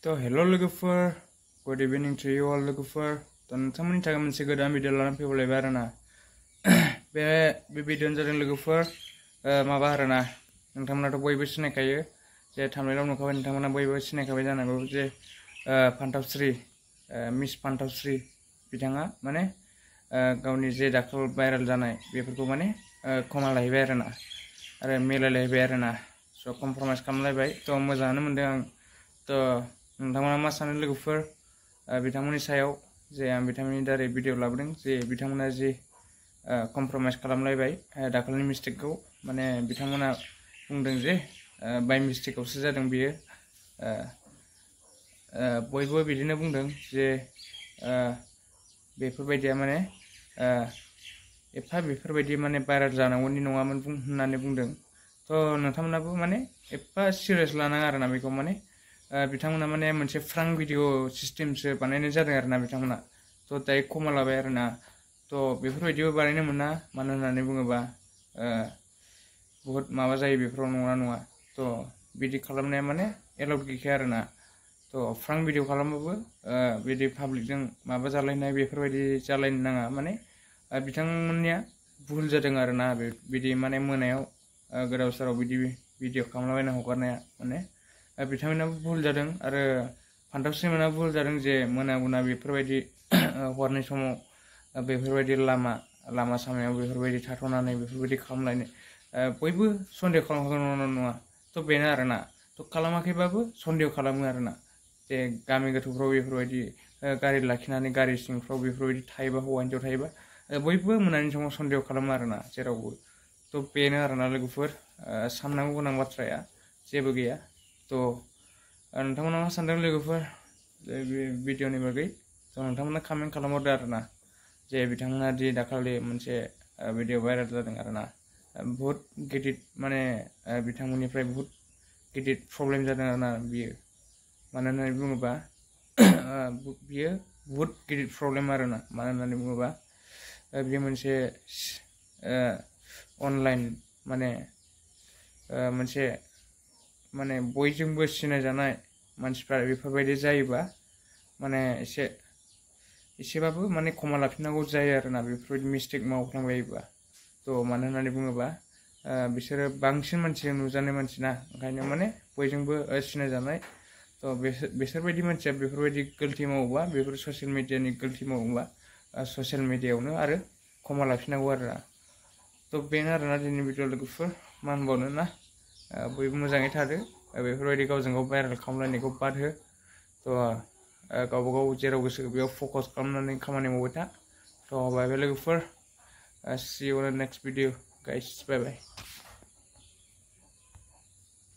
तो हेलो लोगोफोर good evening to you all लोगोफोर तो नोंथांमोननि थाखाय मोनसे गोदान भिडिअ लानानै फैबावलायबाय आरोना बे भिडिअ'आनो जादों लोगोफोर माबा आरोना नोंथांमोनाथ' बयबो सिनायखायो जे थाम्बनेइलाव नुखाबाय नोंथांमोना बयबो सिनायखाबाय जानांगौ जे पान्तावस्रि मिस पान्तावस्रि बिथाङा माने गावनि जे दाखालि भाइरेल जानाय बेफोरखौ माने खमा लाहैबाय आरोना आरो मिलायलायबाय आरोना स' कमप्रमाइस खालामलायबाय थ' मोजाङानो मोनदों आं थ' नोंथांमोना मा सानो लोगोफोर बिथांमोननि सायाव जे आं बिथांमोननि दारै भिडिअ लाबोदों जे बिथांमोना जे कमप्रमाइस खालामलायबाय दाखालिनि मिस्टेकखौ माने बिथांमोना बुंदों जे बाय मिस्टेकआवसो जादों बियो बयबो बिदिनो बुंदों जे बेफोरबायदिया माने एफा बेफोरबायदि माने भाइरेल जानांगौनि नङामोन होननानै बुंदों थ' नोंथांमोनाबो माने एफा सिरियास लानाङा आरोना बेखौ माने बिथांमोना माने मोनसे फ्रांक भिडिअ सिस्टेमसो बानायनाय जादों आरोना बिथांमोना थ' दायो खमा लाबाय आरोना थ' बेफोरबायदिबो बानायनो मोना मानो होननानै बुङोबा बहुत माबा जायो बेफोराव नङा नङा थ' बिदि खालामनाया माने एलाउड गैखाया आरोना थ' फ्रांक भिडिअ खालामबाबो बिदि पाब्लिकजों माबा जालायनाय बेफोरबायदि जालायनो नाङा माने बिथांमोननिया भुल जादों आरोना बिदि माने मोनायाव गोदाव सोराव बिदि भिडिअ खालामलाबायना हगारनाया माने बिथांमोनाबो भुल जादों आरो फान्तावस्रिमोनाबो भुल जादों जे मोना मोना बेफोरबायदि हरनाय समाव बेफोरबायदि लामा सामायाव बेफोरबायदि थाथ'नानै बेफोरबायदि खालामलायनो बयबो सन्देह खालामखागोन नङा थ' बेनो आरोना थ' खालामाखैबाबो सन्देह खालामो आरोना जे गामि गोथौफ्राव बेफोरबायदि गारि लाखिनानै गारि सिंफ्राव बेफोरबायदि थायोबा हौवा हिन्जाव थायोबा बयबो मोनानि समाव सन्देह खालामो आरोना जेरावबो थ' बेनो आरोना लोगोफोर साननांगौ गोनां बाथ्राया जेबो गैया थ' नोंथांमोना मा सानदों लोगोफोर बे भिडिअनि बागै थ' नोंथांमोना कमेन्ट खालामहरदो आरोना जे बिथांमोना दि दाखालि मोनसे भिडिअ भाइरेल जादों आरोना बहुत गिदिर माने बिथांमोननिफ्राय बहुत गिदिर प्रब्लेम जादों आरोना बियो मानो होननानै बुङोबा बियो बहुत गिदिर प्रब्लेम आरोना मानो होननानै बुङोबा बियो मोनसे अनलाइन माने मोनसे माने बयजोंबो सिनायजानाय मानसिफ्रा बेफोरबायदि जायोबा माने एसेबाबो माने खमा लाफिननांगौ जायो आरोना बेफोरबायदि मिस्टेक मावफ्लांबायोबा थ' मानो होननानै बुङोबा बिसोरो बांसिन मानसिजों नुजानाय मानसि ना ओंखायनो माने बयजोंबो सिनायजानाय थ' बिसोरबायदि मानसिया बेफोरबायदि गलति मावोबा बेफोर ससियेल मिडियानि गलति मावोबा ससियेल मिडियायावनो आरो खमा लाफिननांगौ आरोना थ' बेनो आरोना दिनैनि भिडिअ लोगोफोर मा होनबावनो ना बयबो मोजाङै थादो बेफोरबायदि गावजों गाव भाइरेल खालामलायनायखौ बाद हो थ' गावबा गाव जेराव गोसो बेयाव फकास खालामनानै खामानि मावबाय था थ' बाय बाय लोगोफोर see you on the next video guys bye bye